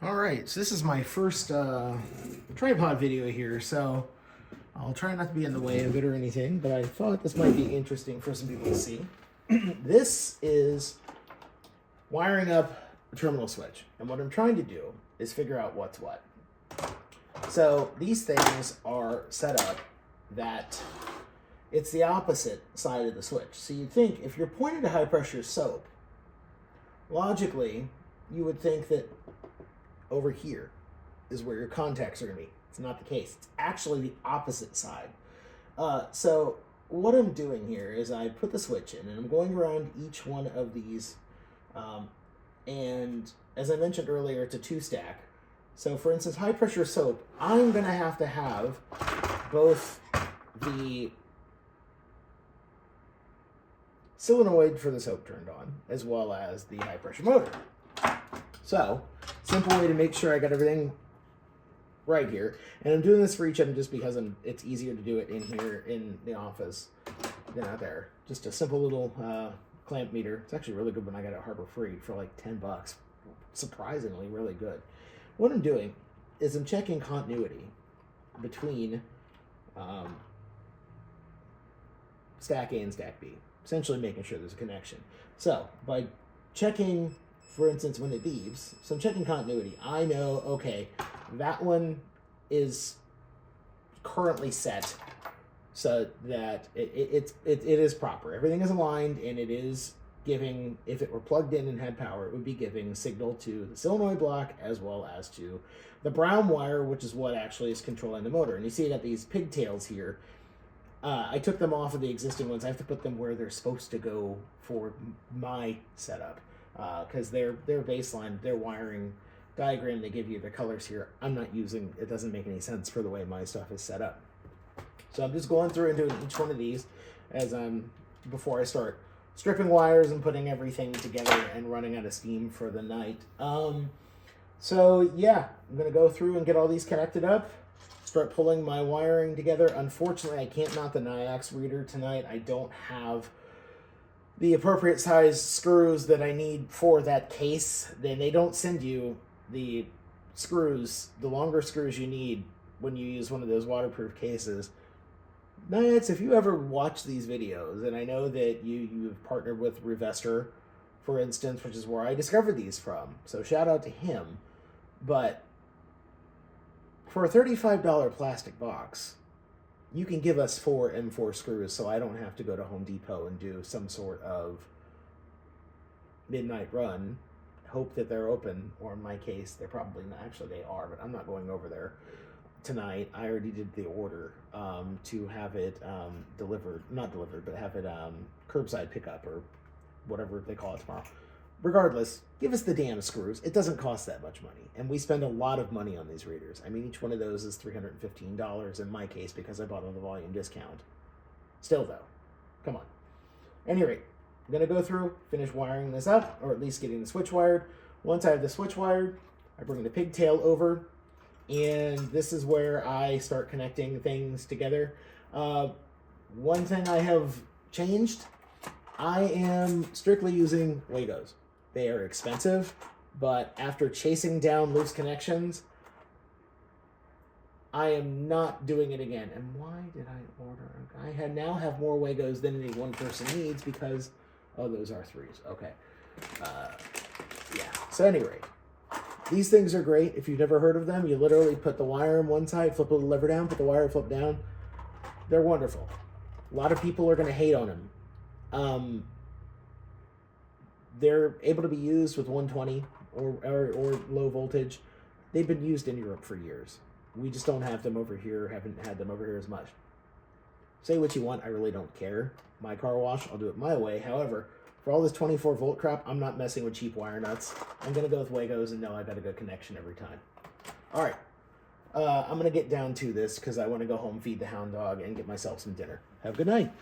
All right, so this is my first tripod video here, so I'll try not to be in the way of it or anything, but I thought this might be interesting for some people to see. This is wiring up a terminal switch, and what I'm trying to do is figure out what's what. So these things are set up that it's the opposite side of the switch. So you'd think if you're pointed to high pressure soap, logically, you would think that over here is where your contacts are going to be. It's not the case. It's actually the opposite side. So what I'm doing here is I put the switch in, and I'm going around each one of these. And as I mentioned earlier, it's a two-stack. So for instance, high pressure soap, I'm going to have both the solenoid for the soap turned on, as well as the high pressure motor. So, simple way to make sure I got everything right here. And I'm doing this for each of them just because it's easier to do it in here in the office than out there. Just a simple little clamp meter. It's actually really good when I got it Harbor Freight for like 10 bucks. Surprisingly, really good. What I'm doing is I'm checking continuity between stack A and stack B. Essentially making sure there's a connection. So, by checking, for instance, when it beeps, so I'm checking continuity. I know, okay, that one is currently set so that it is proper. Everything is aligned, and it is giving, if it were plugged in and had power, it would be giving signal to the solenoid block as well as to the brown wire, which is what actually is controlling the motor. And you see I got these pigtails here. I took them off of the existing ones. I have to put them where they're supposed to go for my setup. Because their baseline, their wiring diagram they give you, the colors here, I'm not using. It doesn't make any sense for the way my stuff is set up. So I'm just going through and doing each one of these as before I start stripping wires and putting everything together and running out of steam for the night. So yeah, I'm gonna go through and get all these connected up, start pulling my wiring together. Unfortunately, I can't mount the Niax reader tonight. I don't have the appropriate size screws that I need for that case. Then they don't send you the screws, the longer screws you need when you use one of those waterproof cases. Niax, if you ever watch these videos, and I know that you've partnered with Revester, for instance, which is where I discovered these from, so shout out to him. But for a $35 plastic box, you can give us 4 M4 screws so I don't have to go to Home Depot and do some sort of midnight run, hope that they're open, or in my case, they're probably not. Actually, they are, but I'm not going over there tonight. I already did the order to have it delivered, not delivered, but have it curbside pickup or whatever they call it tomorrow. Regardless, give us the damn screws. It doesn't cost that much money. And we spend a lot of money on these readers. I mean, each one of those is $315 in my case because I bought on the volume discount. Still, though, come on. At any rate, I'm going to go through, finish wiring this up, or at least getting the switch wired. Once I have the switch wired, I bring the pigtail over, and this is where I start connecting things together. One thing I have changed, I am strictly using Legos. They are expensive, but after chasing down loose connections, I am not doing it again. And why did I order? I now have more Legos than any one person needs because, oh, those are 3s. Okay. Yeah. So anyway, these things are great. If you've never heard of them, you literally put the wire on one side, flip the lever down, put the wire, flip down. They're wonderful. A lot of people are going to hate on them. They're able to be used with 120 or low voltage. They've been used in Europe for years. We just don't have them over here, haven't had them over here as much. Say what you want, I really don't care. My car wash, I'll do it my way. However, for all this 24 volt crap, I'm not messing with cheap wire nuts. I'm going to go with Legos and know I got a good connection every time. All right. I'm going to get down to this because I want to go home, feed the hound dog, and get myself some dinner. Have a good night.